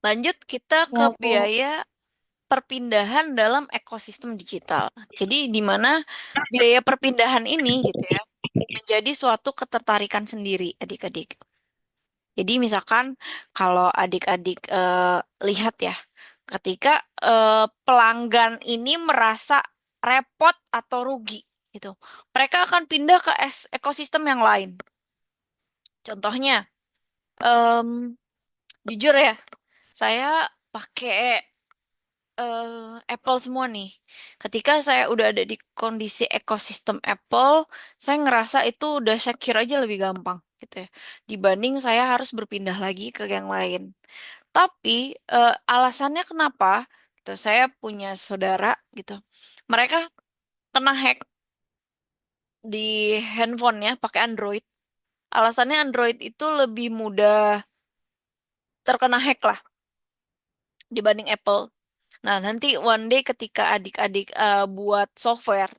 Lanjut kita ke Ya, Bu. biaya perpindahan dalam ekosistem digital. Jadi di mana biaya perpindahan ini gitu ya menjadi suatu ketertarikan sendiri adik-adik. Jadi misalkan kalau adik-adik lihat ya, ketika pelanggan ini merasa repot atau rugi gitu, mereka akan pindah ke ekosistem yang lain. Contohnya, em, jujur ya, saya pakai Apple semua nih. Ketika saya udah ada di kondisi ekosistem Apple, saya ngerasa itu udah secure aja lebih gampang gitu ya. Dibanding saya harus berpindah lagi ke yang lain. Tapi alasannya kenapa? Gitu, saya punya saudara gitu. Mereka kena hack di handphonenya pakai Android. Alasannya Android itu lebih mudah terkena hack lah dibanding Apple. Nah, nanti one day ketika adik-adik buat software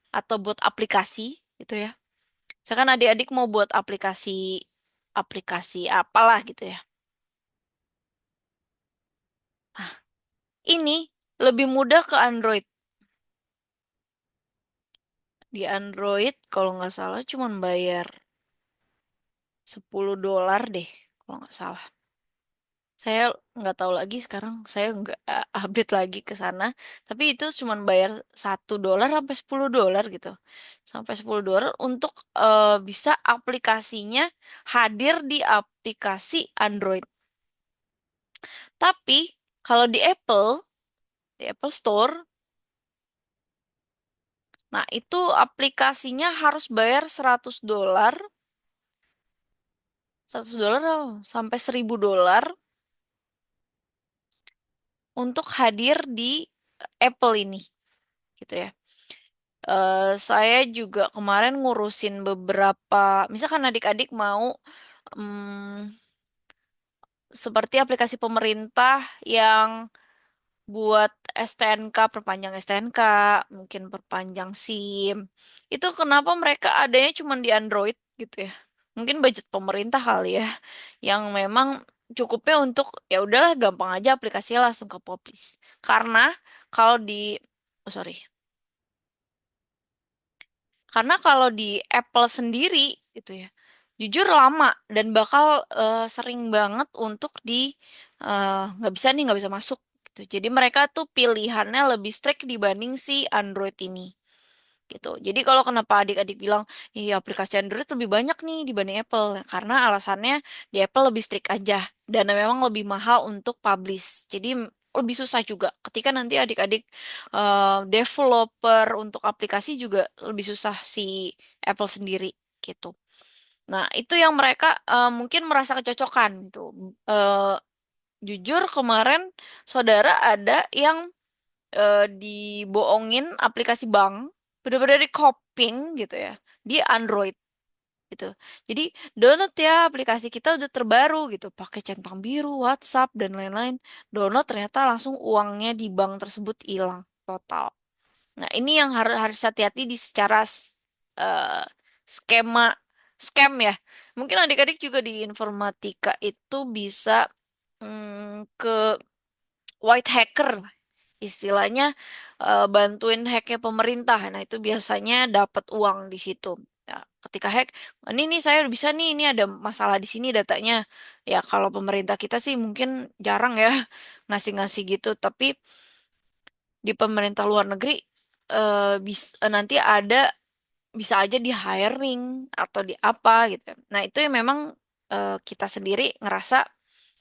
atau buat aplikasi gitu ya. Misalkan adik-adik mau buat aplikasi aplikasi apalah gitu ya. Nah, ini lebih mudah ke Android. Di Android kalau nggak salah cuma bayar $10 deh kalau nggak salah. Saya nggak tahu lagi sekarang, saya nggak update lagi ke sana. Tapi itu cuma bayar $1 sampai $10 gitu. Sampai $10 untuk bisa aplikasinya hadir di aplikasi Android. Tapi kalau di Apple Store, nah itu aplikasinya harus bayar $100, $100 sampai $1.000 untuk hadir di Apple ini, gitu ya. Saya juga kemarin ngurusin beberapa, misalkan adik-adik mau mm, seperti aplikasi pemerintah yang buat STNK, perpanjang STNK, mungkin perpanjang SIM. Itu kenapa mereka adanya cuma di Android gitu ya. Mungkin budget pemerintah kali ya, yang memang cukupnya untuk ya udahlah gampang aja aplikasinya langsung ke publish. Karena kalau di oh sorry, karena kalau di Apple sendiri gitu ya, jujur lama dan bakal sering banget untuk di nggak bisa nih nggak bisa masuk gitu. Jadi mereka tuh pilihannya lebih strict dibanding si Android ini gitu. Jadi kalau kenapa adik-adik bilang, iya aplikasi Android lebih banyak nih dibanding Apple, karena alasannya di Apple lebih strict aja dan memang lebih mahal untuk publish. Jadi lebih susah juga. Ketika nanti adik-adik developer untuk aplikasi juga lebih susah si Apple sendiri gitu. Nah, itu yang mereka mungkin merasa kecocokan gitu. Eh, Jujur kemarin saudara ada yang dibohongin aplikasi bank, bener-bener di copying gitu ya, di Android gitu. Jadi download ya aplikasi kita udah terbaru gitu, pakai centang biru, WhatsApp dan lain-lain. Download ternyata langsung uangnya di bank tersebut hilang total. Nah ini yang harus harus hati-hati di secara eh, skema scam ya. Mungkin adik-adik juga di informatika itu bisa ke white hacker istilahnya bantuin hacknya pemerintah. Nah, itu biasanya dapat uang di situ. Nah, ketika hack, ini nih saya udah bisa nih, ini ada masalah di sini datanya. Ya, kalau pemerintah kita sih mungkin jarang ya ngasih-ngasih gitu, tapi di pemerintah luar negeri nanti ada bisa aja di hiring atau di apa gitu. Nah, itu yang memang kita sendiri ngerasa,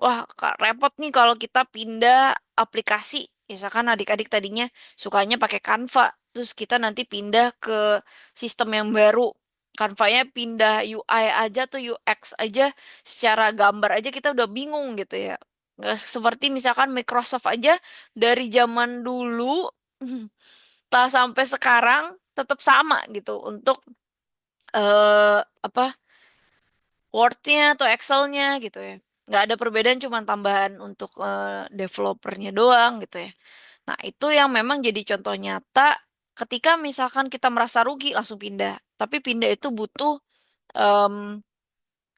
wah, repot nih kalau kita pindah aplikasi. Misalkan adik-adik tadinya sukanya pakai Canva, terus kita nanti pindah ke sistem yang baru. Canva-nya pindah UI aja tuh UX aja, secara gambar aja kita udah bingung gitu ya. Nggak seperti misalkan Microsoft aja dari zaman dulu tak sampai sekarang tetap sama gitu untuk apa Word-nya atau Excel-nya gitu ya. Nggak ada perbedaan, cuma tambahan untuk developernya doang gitu ya. Nah, itu yang memang jadi contoh nyata ketika misalkan kita merasa rugi langsung pindah. Tapi pindah itu butuh em,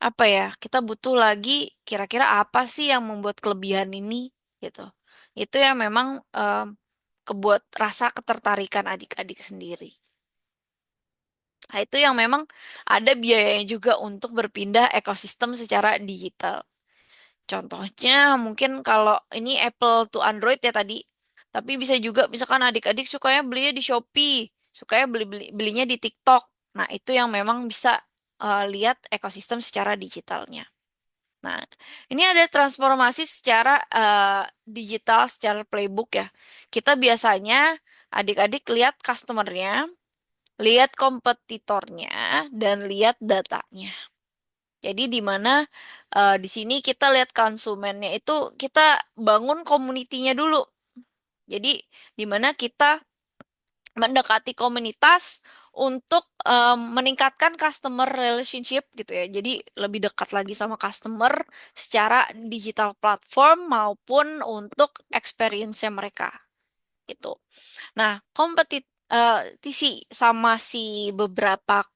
apa ya, kita butuh lagi kira-kira apa sih yang membuat kelebihan ini gitu. Itu yang memang kebuat rasa ketertarikan adik-adik sendiri. Nah, itu yang memang ada biayanya juga untuk berpindah ekosistem secara digital. Contohnya mungkin kalau ini Apple to Android ya tadi, tapi bisa juga misalkan adik-adik sukanya belinya di Shopee, sukanya belinya di TikTok. Nah, itu yang memang bisa lihat ekosistem secara digitalnya. Nah, ini ada transformasi secara digital, secara playbook ya. Kita biasanya adik-adik lihat customernya, lihat kompetitornya, dan lihat datanya. Jadi di mana di sini kita lihat konsumennya itu kita bangun komunitinya dulu. Jadi di mana kita mendekati komunitas untuk meningkatkan customer relationship gitu ya. Jadi lebih dekat lagi sama customer secara digital platform maupun untuk experience-nya mereka gitu. Nah, kompetisi sama si beberapa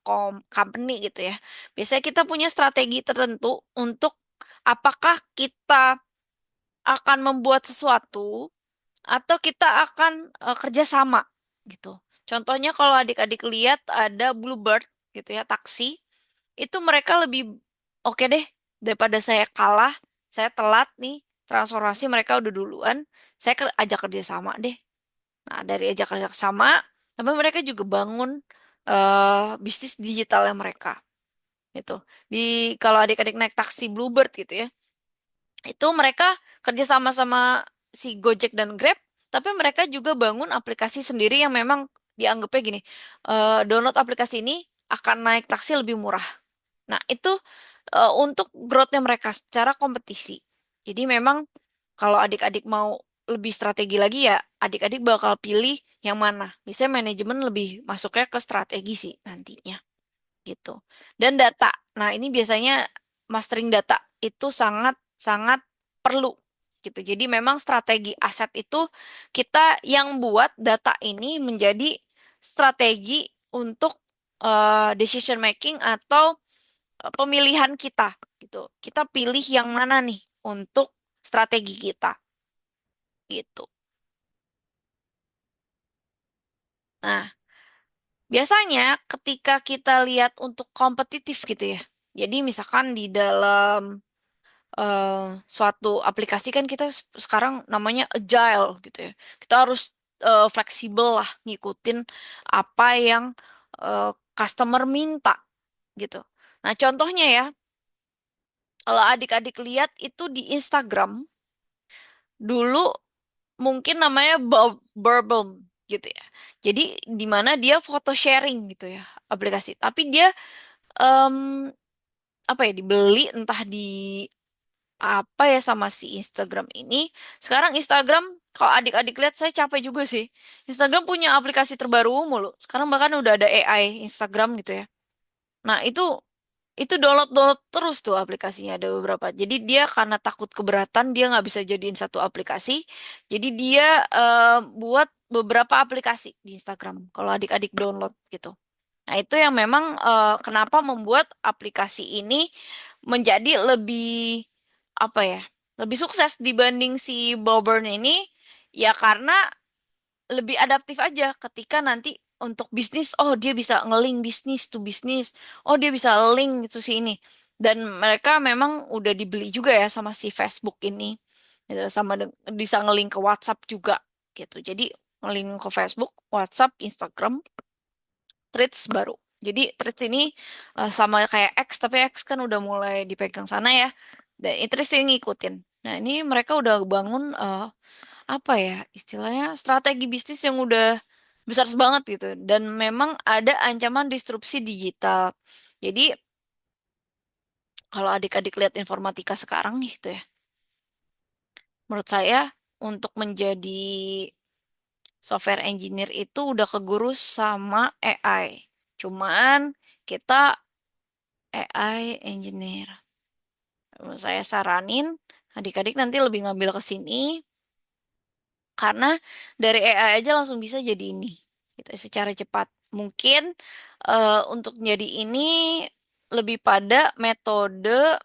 company gitu ya. Biasanya kita punya strategi tertentu untuk apakah kita akan membuat sesuatu atau kita akan kerjasama gitu. Contohnya kalau adik-adik lihat ada Bluebird gitu ya, taksi, itu mereka lebih oke deh daripada saya kalah, saya telat nih, transformasi mereka udah duluan, saya ajak kerjasama deh. Nah, dari ajak kerjasama, tapi mereka juga bangun bisnis digitalnya mereka gitu. Di kalau adik-adik naik taksi Bluebird gitu ya, itu mereka kerja sama-sama si Gojek dan Grab, tapi mereka juga bangun aplikasi sendiri yang memang dianggapnya gini, download aplikasi ini akan naik taksi lebih murah. Nah, itu untuk growth-nya mereka secara kompetisi. Jadi memang kalau adik-adik mau lebih strategi lagi ya, adik-adik bakal pilih yang mana. Biasanya manajemen lebih masuknya ke strategi sih nantinya gitu. Dan data. Nah, ini biasanya mastering data itu sangat-sangat perlu gitu. Jadi memang strategi aset itu kita yang buat data ini menjadi strategi untuk decision making atau pemilihan kita gitu. Kita pilih yang mana nih untuk strategi kita gitu. Nah, biasanya ketika kita lihat untuk kompetitif gitu ya. Jadi misalkan di dalam eh, suatu aplikasi kan kita sekarang namanya agile gitu ya. Kita harus fleksibel lah ngikutin apa yang eh, customer minta gitu. Nah, contohnya ya, kalau adik-adik lihat itu di Instagram, dulu mungkin namanya Bubble gitu ya. Jadi di mana dia foto sharing gitu ya aplikasi. Tapi dia em, apa ya dibeli entah di apa ya sama si Instagram ini. Sekarang Instagram kalau adik-adik lihat saya capek juga sih. Instagram punya aplikasi terbaru mulu. Sekarang bahkan udah ada AI Instagram gitu ya. Nah, itu download-download terus tuh aplikasinya ada beberapa. Jadi dia karena takut keberatan dia nggak bisa jadiin satu aplikasi. Jadi dia buat beberapa aplikasi di Instagram kalau adik-adik download gitu. Nah, itu yang memang kenapa membuat aplikasi ini menjadi lebih apa ya? Lebih sukses dibanding si Bobburn ini ya karena lebih adaptif aja ketika nanti untuk bisnis, oh dia bisa ngeling bisnis to bisnis, oh dia bisa link itu sih ini. Dan mereka memang udah dibeli juga ya sama si Facebook ini, gitu, sama bisa ngeling ke WhatsApp juga gitu. Jadi ngeling ke Facebook, WhatsApp, Instagram, Threads baru. Jadi Threads ini sama kayak X, tapi X kan udah mulai dipegang sana ya. Dan Threads ini ngikutin. Nah ini mereka udah bangun apa ya istilahnya strategi bisnis yang udah besar banget gitu dan memang ada ancaman disrupsi digital. Jadi kalau adik-adik lihat informatika sekarang nih gitu ya, menurut saya untuk menjadi software engineer itu udah kegurus sama AI. Cuman kita AI engineer. Saya saranin adik-adik nanti lebih ngambil ke sini karena dari AI aja langsung bisa jadi ini gitu secara cepat. Mungkin untuk jadi ini lebih pada metode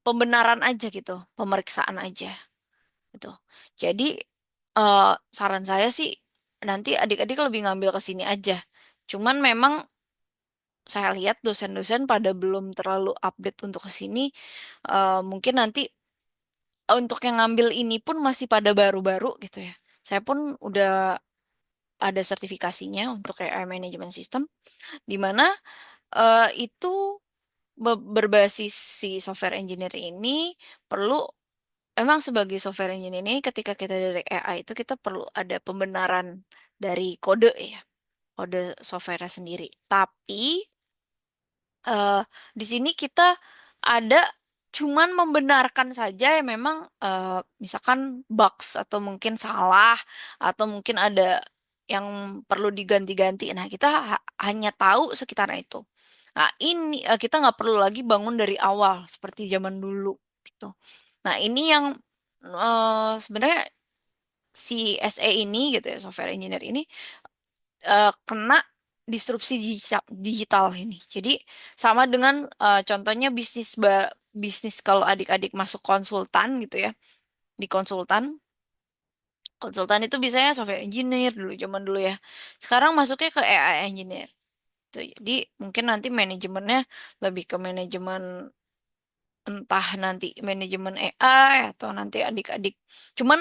pembenaran aja gitu, pemeriksaan aja gitu. Jadi eh, saran saya sih nanti adik-adik lebih ngambil ke sini aja. Cuman memang saya lihat dosen-dosen pada belum terlalu update untuk ke sini. Mungkin nanti untuk yang ngambil ini pun masih pada baru-baru gitu ya. Saya pun udah ada sertifikasinya untuk AI Management System, di mana itu berbasis si software engineer ini perlu, emang sebagai software engineer ini ketika kita dari AI itu kita perlu ada pembenaran dari kode ya, kode software sendiri. Tapi eh, di sini kita ada cuman membenarkan saja yang memang misalkan bugs atau mungkin salah atau mungkin ada yang perlu diganti-ganti. Nah, kita hanya tahu sekitar itu. Nah, ini kita nggak perlu lagi bangun dari awal seperti zaman dulu gitu. Nah, ini yang sebenarnya si SE ini gitu ya, software engineer ini kena disrupsi digital ini. Jadi sama dengan contohnya bisnis kalau adik-adik masuk konsultan gitu ya. Di konsultan, konsultan itu biasanya software engineer dulu zaman dulu ya. Sekarang masuknya ke AI engineer. Tuh, jadi mungkin nanti manajemennya lebih ke manajemen, entah nanti manajemen AI atau nanti adik-adik. Cuman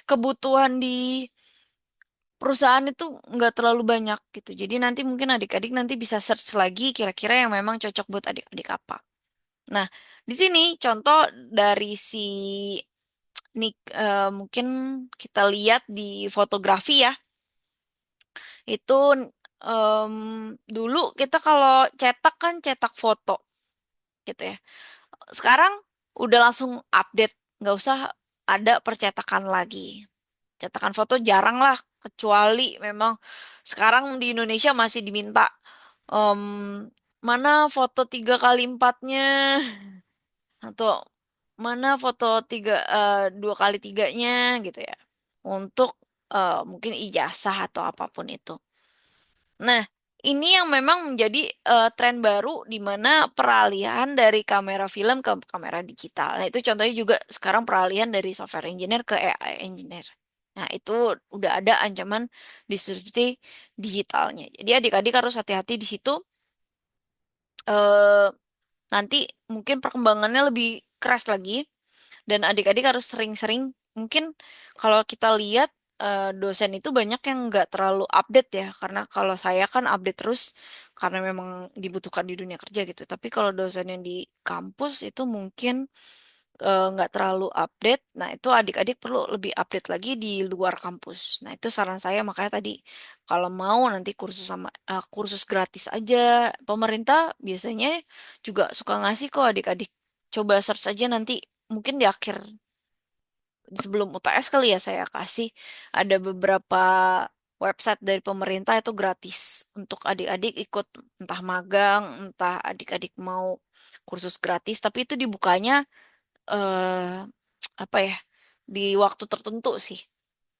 kebutuhan di perusahaan itu nggak terlalu banyak gitu. Jadi nanti mungkin adik-adik nanti bisa search lagi kira-kira yang memang cocok buat adik-adik apa. Nah, di sini contoh dari si nih mungkin kita lihat di fotografi ya. Itu em, dulu kita kalau cetak kan cetak foto gitu ya. Sekarang udah langsung update, nggak usah ada percetakan lagi. Cetakan foto jarang lah, kecuali memang sekarang di Indonesia masih diminta em, mana foto 3x4-nya atau mana foto 2x3-nya gitu ya, untuk mungkin ijazah atau apapun itu. Nah, ini yang memang menjadi tren baru di mana peralihan dari kamera film ke kamera digital. Nah, itu contohnya juga sekarang peralihan dari software engineer ke AI engineer. Nah, itu udah ada ancaman disrupsi digitalnya. Jadi adik-adik harus hati-hati di situ. eh Nanti mungkin perkembangannya lebih keras lagi. Dan adik-adik harus sering-sering, mungkin kalau kita lihat dosen itu banyak yang nggak terlalu update ya, karena kalau saya kan update terus karena memang dibutuhkan di dunia kerja gitu. Tapi kalau dosen yang di kampus itu mungkin nggak terlalu update. Nah, itu adik-adik perlu lebih update lagi di luar kampus. Nah, itu saran saya, makanya tadi kalau mau nanti kursus sama kursus gratis aja. Pemerintah biasanya juga suka ngasih kok adik-adik. Coba search aja nanti, mungkin di akhir sebelum UTS kali ya saya kasih ada beberapa website dari pemerintah itu gratis untuk adik-adik ikut, entah magang, entah adik-adik mau kursus gratis, tapi itu dibukanya eh apa ya, di waktu tertentu sih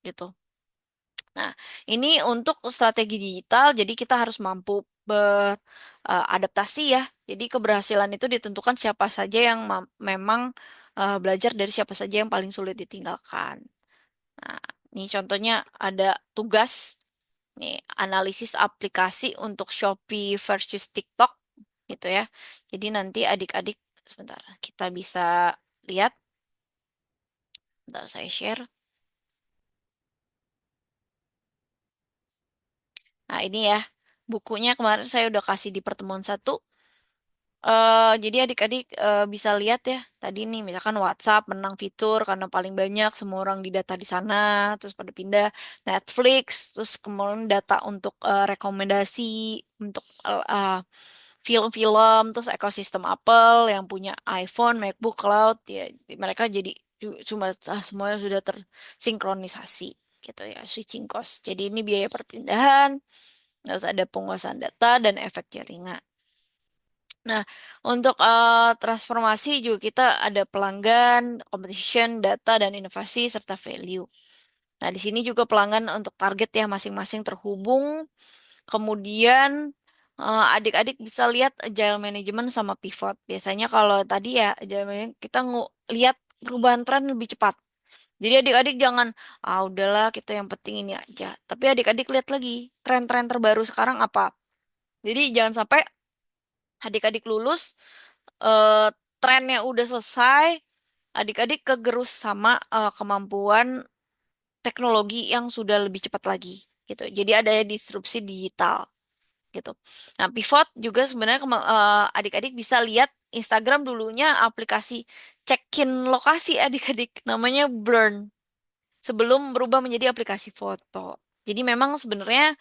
gitu. Nah, ini untuk strategi digital, jadi kita harus mampu beradaptasi ya. Jadi keberhasilan itu ditentukan siapa saja yang memang belajar dari siapa saja yang paling sulit ditinggalkan. Nah, ini contohnya ada tugas nih, analisis aplikasi untuk Shopee versus TikTok gitu ya. Jadi nanti adik-adik, sebentar, kita bisa lihat, bentar saya share. Nah, ini ya, bukunya kemarin saya udah kasih di pertemuan satu. Jadi adik-adik bisa lihat ya, tadi nih misalkan WhatsApp menang fitur karena paling banyak semua orang di data di sana, terus pada pindah Netflix, terus kemudian data untuk rekomendasi untuk film-film, terus ekosistem Apple yang punya iPhone, MacBook, Cloud, ya mereka jadi cuma semuanya sudah tersinkronisasi gitu ya, switching cost. Jadi ini biaya perpindahan, terus ada penguasaan data dan efek jaringan. Nah, untuk transformasi juga kita ada pelanggan, competition, data, dan inovasi, serta value. Nah, di sini juga pelanggan untuk target ya masing-masing terhubung. Kemudian Adik-adik bisa lihat agile management sama pivot. Biasanya kalau tadi ya agile management kita lihat perubahan tren lebih cepat. Jadi adik-adik jangan, udahlah kita yang penting ini aja. Tapi adik-adik lihat lagi tren-tren terbaru sekarang apa. Jadi jangan sampai adik-adik lulus, eh, trennya udah selesai, adik-adik kegerus sama kemampuan teknologi yang sudah lebih cepat lagi gitu. Jadi ada disrupsi digital gitu. Nah, pivot juga sebenarnya adik-adik bisa lihat Instagram dulunya aplikasi check-in lokasi adik-adik namanya Blurn sebelum berubah menjadi aplikasi foto. Jadi memang sebenarnya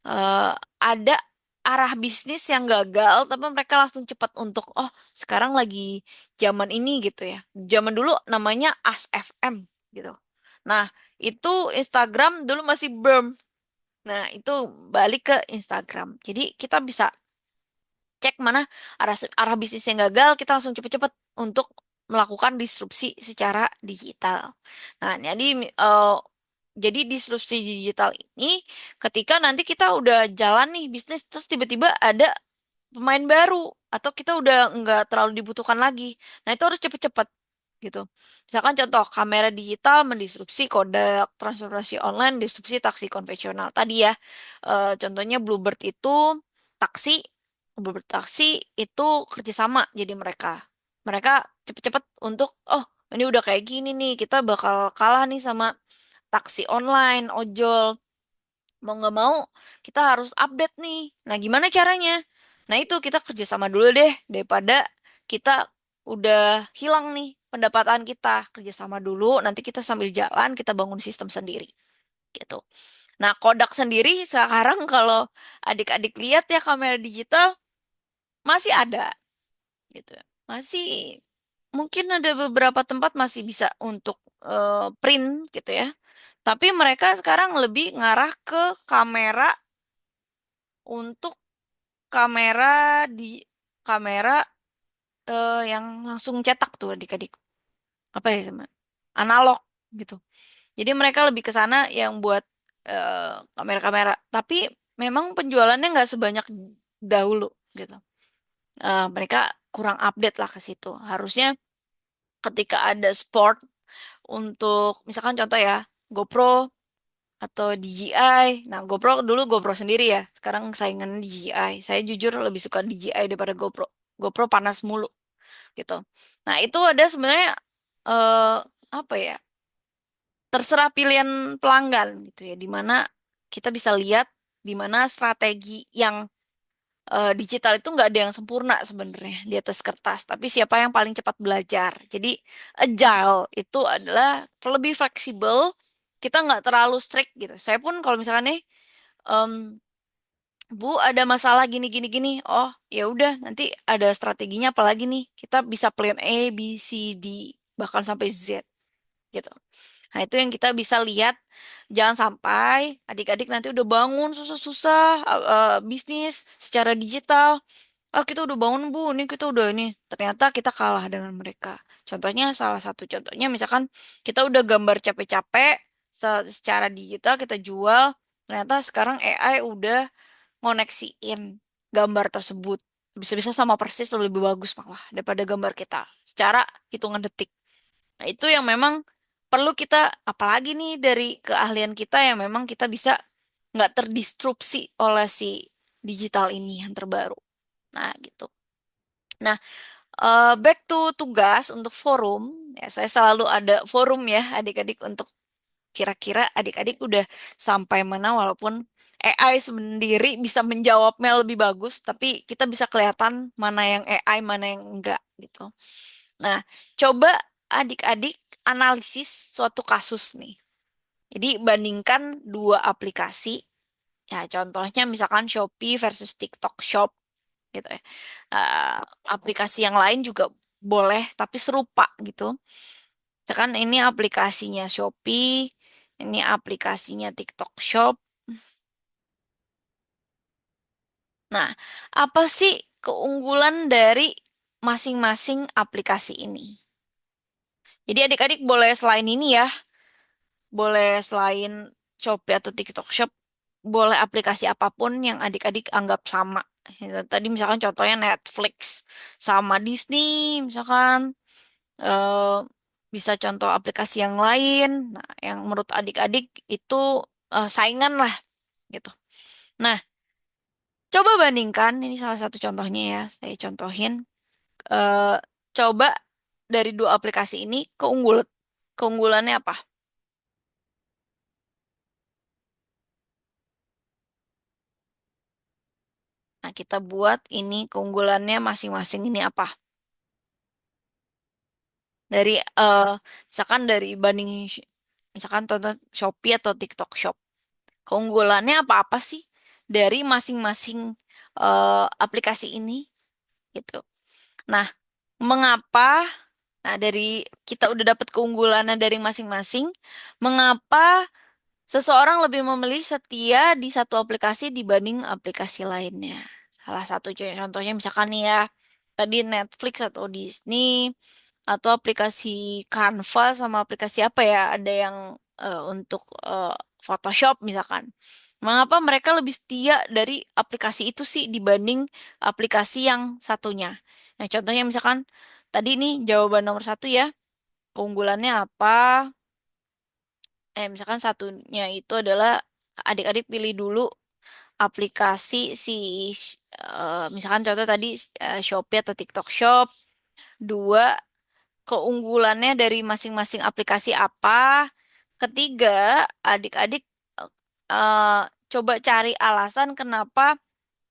eh, ada arah bisnis yang gagal, tapi mereka langsung cepat untuk, oh sekarang lagi zaman ini gitu ya. Zaman dulu namanya ASFM gitu. Nah, itu Instagram dulu masih Burm. Nah, itu balik ke Instagram. Jadi kita bisa cek mana arah bisnis yang gagal, kita langsung cepet-cepet untuk melakukan disrupsi secara digital. Nah, jadi disrupsi digital ini ketika nanti kita udah jalan nih bisnis terus tiba-tiba ada pemain baru atau kita udah nggak terlalu dibutuhkan lagi. Nah, itu harus cepet-cepet gitu. Misalkan contoh kamera digital mendisrupsi Kodak, transformasi online disrupsi taksi konvensional. Tadi ya, contohnya Bluebird itu taksi, Bluebird taksi itu kerjasama jadi mereka. Mereka cepet-cepet untuk, oh ini udah kayak gini nih, kita bakal kalah nih sama taksi online, ojol. Mau nggak mau, kita harus update nih. Nah, gimana caranya? Nah, itu kita kerjasama dulu deh, daripada kita udah hilang nih pendapatan kita. Kerjasama dulu, nanti kita sambil jalan, kita bangun sistem sendiri. Gitu. Nah, Kodak sendiri sekarang kalau adik-adik lihat ya kamera digital, masih ada. Gitu. Masih, mungkin ada beberapa tempat masih bisa untuk print gitu ya. Tapi mereka sekarang lebih ngarah ke kamera untuk kamera di kamera yang langsung cetak tuh adik-adik. Apa ya sama? Analog gitu. Jadi mereka lebih ke sana yang buat kamera-kamera. Tapi memang penjualannya nggak sebanyak dahulu gitu. Mereka kurang update lah ke situ. Harusnya ketika ada sport untuk misalkan contoh ya GoPro atau DJI. Nah, GoPro dulu GoPro sendiri ya. Sekarang saingannya DJI. Saya jujur lebih suka DJI daripada GoPro. GoPro panas mulu gitu. Nah, itu ada sebenarnya eh apa ya? Terserah pilihan pelanggan gitu ya. Di mana kita bisa lihat di mana strategi yang digital itu nggak ada yang sempurna sebenarnya di atas kertas. Tapi siapa yang paling cepat belajar. Jadi agile itu adalah lebih fleksibel. Kita nggak terlalu strict gitu. Saya pun kalau misalkan nih em, Bu, ada masalah gini gini gini. Oh, ya udah, nanti ada strateginya apa lagi nih? Kita bisa plan A, B, C, D, bahkan sampai Z gitu. Nah, itu yang kita bisa lihat. Jangan sampai adik-adik nanti udah bangun susah-susah bisnis secara digital. Ah, kita udah bangun Bu, ini kita udah ini. Ternyata kita kalah dengan mereka. Contohnya, salah satu contohnya misalkan kita udah gambar capek-capek secara digital kita jual. Ternyata sekarang AI udah ngoneksiin gambar tersebut. Bisa-bisa sama persis atau lebih bagus malah daripada gambar kita secara hitungan detik. Nah, itu yang memang perlu kita, apalagi nih dari keahlian kita yang memang kita bisa nggak terdistrupsi oleh si digital ini yang terbaru. Nah, gitu. Nah, back to tugas untuk forum. Ya, saya selalu ada forum ya adik-adik untuk kira-kira adik-adik udah sampai mana walaupun AI sendiri bisa menjawabnya lebih bagus, tapi kita bisa kelihatan mana yang AI, mana yang enggak gitu. Nah, coba adik-adik analisis suatu kasus nih. Jadi bandingkan dua aplikasi. Ya, contohnya misalkan Shopee versus TikTok Shop gitu ya. Eh, Aplikasi yang lain juga boleh, tapi serupa gitu. Misalkan ini aplikasinya Shopee, ini aplikasinya TikTok Shop. Nah, apa sih keunggulan dari masing-masing aplikasi ini? Jadi adik-adik boleh selain ini ya, boleh selain Shopee atau TikTok Shop, boleh aplikasi apapun yang adik-adik anggap sama. Tadi misalkan contohnya Netflix sama Disney, misalkan eh, bisa contoh aplikasi yang lain. Nah, yang menurut adik-adik itu saingan lah gitu. Nah, coba bandingkan, ini salah satu contohnya ya, saya contohin. eh Coba dari dua aplikasi ini keunggulannya apa? Nah, kita buat ini keunggulannya masing-masing ini apa? Dari misalkan dari banding misalkan tonton Shopee atau TikTok Shop. Keunggulannya apa-apa sih dari masing-masing aplikasi ini gitu. Nah, mengapa? Nah, dari kita udah dapat keunggulannya dari masing-masing, mengapa seseorang lebih memilih setia di satu aplikasi dibanding aplikasi lainnya? Salah satu contohnya misalkan nih ya, tadi Netflix atau Disney atau aplikasi Canva sama aplikasi apa ya? Ada yang untuk Photoshop misalkan. Mengapa mereka lebih setia dari aplikasi itu sih dibanding aplikasi yang satunya? Nah, contohnya misalkan tadi nih jawaban nomor satu ya, keunggulannya apa? Misalkan satunya itu adalah adik-adik pilih dulu aplikasi misalkan contoh tadi Shopee atau TikTok Shop. Dua, keunggulannya dari masing-masing aplikasi apa. Ketiga, adik-adik eh, coba cari alasan kenapa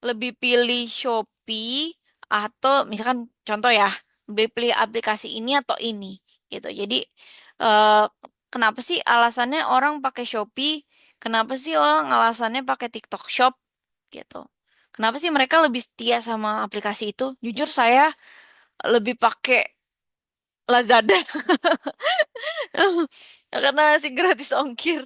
lebih pilih Shopee atau misalkan contoh ya, lebih pilih aplikasi ini atau ini gitu. Jadi eh, kenapa sih alasannya orang pakai Shopee? Kenapa sih orang alasannya pakai TikTok Shop gitu? Kenapa sih mereka lebih setia sama aplikasi itu? Jujur saya lebih pakai Lazada karena masih gratis ongkir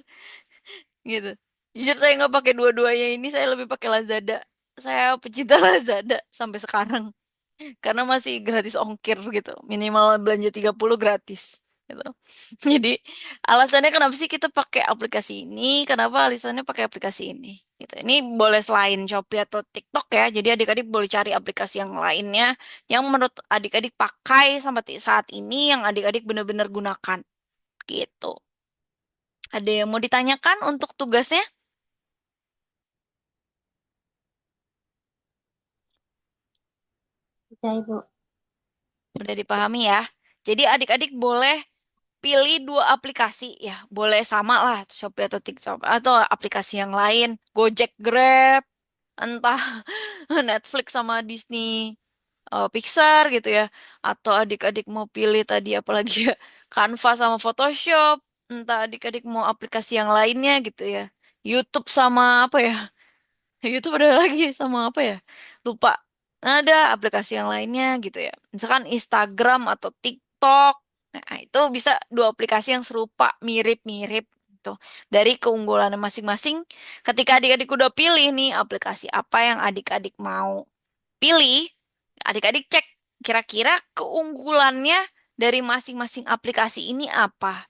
gitu. Jujur saya nggak pakai dua-duanya ini, saya lebih pakai Lazada. Saya pecinta Lazada sampai sekarang karena masih gratis ongkir gitu. Minimal belanja 30 gratis gitu. Jadi alasannya kenapa sih kita pakai aplikasi ini? Kenapa alasannya pakai aplikasi ini? Gitu. Ini boleh selain Shopee atau TikTok ya. Jadi adik-adik boleh cari aplikasi yang lainnya yang menurut adik-adik pakai sampai saat ini yang adik-adik benar-benar gunakan gitu. Ada yang mau ditanyakan untuk tugasnya? Bisa Ibu. Udah dipahami ya. Jadi adik-adik boleh pilih dua aplikasi ya. Boleh sama lah Shopee atau TikTok atau aplikasi yang lain. Gojek, Grab, entah Netflix sama Disney Pixar gitu ya. Atau adik-adik mau pilih tadi apalagi ya Canva sama Photoshop. Entah adik-adik mau aplikasi yang lainnya gitu ya. YouTube sama apa ya? YouTube ada lagi sama apa ya? Lupa. Ada aplikasi yang lainnya gitu ya. Misalkan Instagram atau TikTok. Nah, itu bisa dua aplikasi yang serupa, mirip-mirip gitu. Dari keunggulan masing-masing, ketika adik-adik udah pilih nih aplikasi apa yang adik-adik mau pilih, adik-adik cek kira-kira keunggulannya dari masing-masing aplikasi ini apa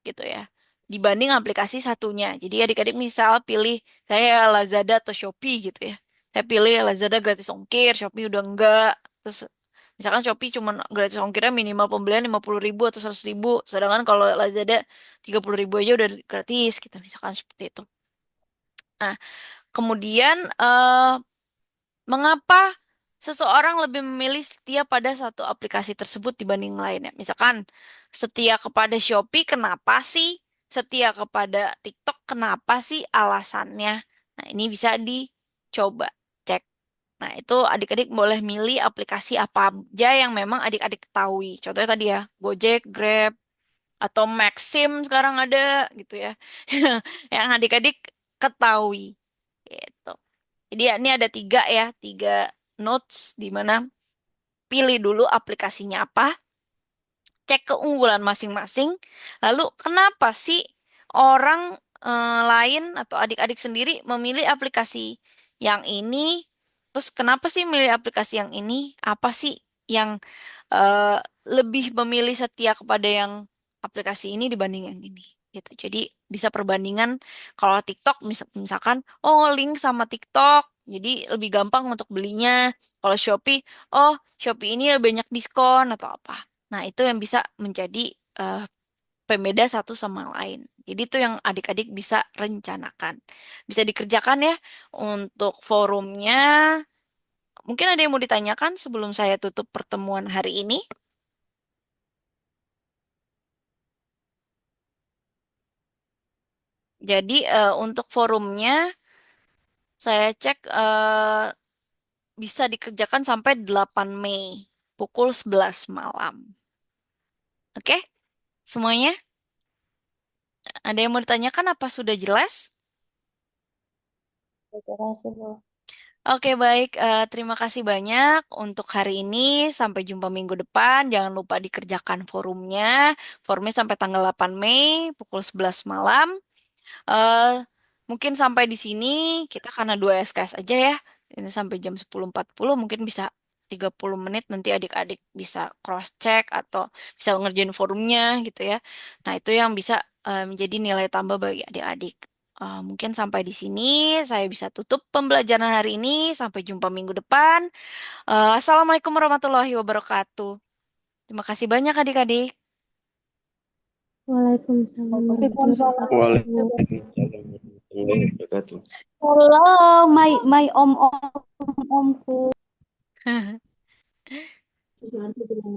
gitu ya. Dibanding aplikasi satunya. Jadi adik-adik misal pilih saya Lazada atau Shopee gitu ya. Saya pilih Lazada gratis ongkir, Shopee udah enggak. Terus misalkan Shopee cuma gratis ongkirnya minimal pembelian 50.000 atau 100.000. Sedangkan kalau Lazada 30.000 aja udah gratis gitu. Misalkan seperti itu. Nah, kemudian mengapa seseorang lebih memilih setia pada satu aplikasi tersebut dibanding lainnya? Misalkan setia kepada Shopee, kenapa sih? Setia kepada TikTok, kenapa sih alasannya? Nah, ini bisa dicoba cek. Nah, itu adik-adik boleh milih aplikasi apa aja yang memang adik-adik ketahui. Contohnya tadi ya, Gojek, Grab, atau Maxim sekarang ada gitu ya. Yang adik-adik ketahui. Gitu. Jadi ya, ini ada tiga ya, tiga notes di mana pilih dulu aplikasinya apa, cek keunggulan masing-masing, lalu kenapa sih orang lain atau adik-adik sendiri memilih aplikasi yang ini, terus kenapa sih milih aplikasi yang ini, apa sih yang eh, lebih memilih setia kepada yang aplikasi ini dibanding yang ini. Gitu. Jadi bisa perbandingan kalau TikTok misalkan oh link sama TikTok Jadi lebih gampang untuk belinya. Kalau Shopee, oh Shopee ini banyak diskon atau apa. Nah, itu yang bisa menjadi eh, pembeda satu sama lain. Jadi itu yang adik-adik bisa rencanakan. Bisa dikerjakan ya untuk forumnya. Mungkin ada yang mau ditanyakan sebelum saya tutup pertemuan hari ini. Jadi untuk forumnya saya cek bisa dikerjakan sampai 8 Mei pukul 11 malam. Oke, semuanya? Ada yang mau ditanyakan apa sudah jelas? Terima kasih, Bu. Oke, baik. Terima kasih banyak untuk hari ini. Sampai jumpa minggu depan. Jangan lupa dikerjakan forumnya. Forumnya sampai tanggal 8 Mei pukul 11 malam. eh Mungkin sampai di sini kita karena 2 SKS aja ya. Ini sampai jam 10.40 mungkin bisa 30 menit nanti adik-adik bisa cross check atau bisa ngerjain forumnya gitu ya. Nah, itu yang bisa menjadi nilai tambah bagi adik-adik. Mungkin sampai di sini saya bisa tutup pembelajaran hari ini. Sampai jumpa minggu depan. Assalamualaikum warahmatullahi wabarakatuh. Terima kasih banyak adik-adik. Waalaikumsalam warahmatullahi wabarakatuh. Waalaikumsalam warahmatullahi wabarakatuh. Halo, my om omku.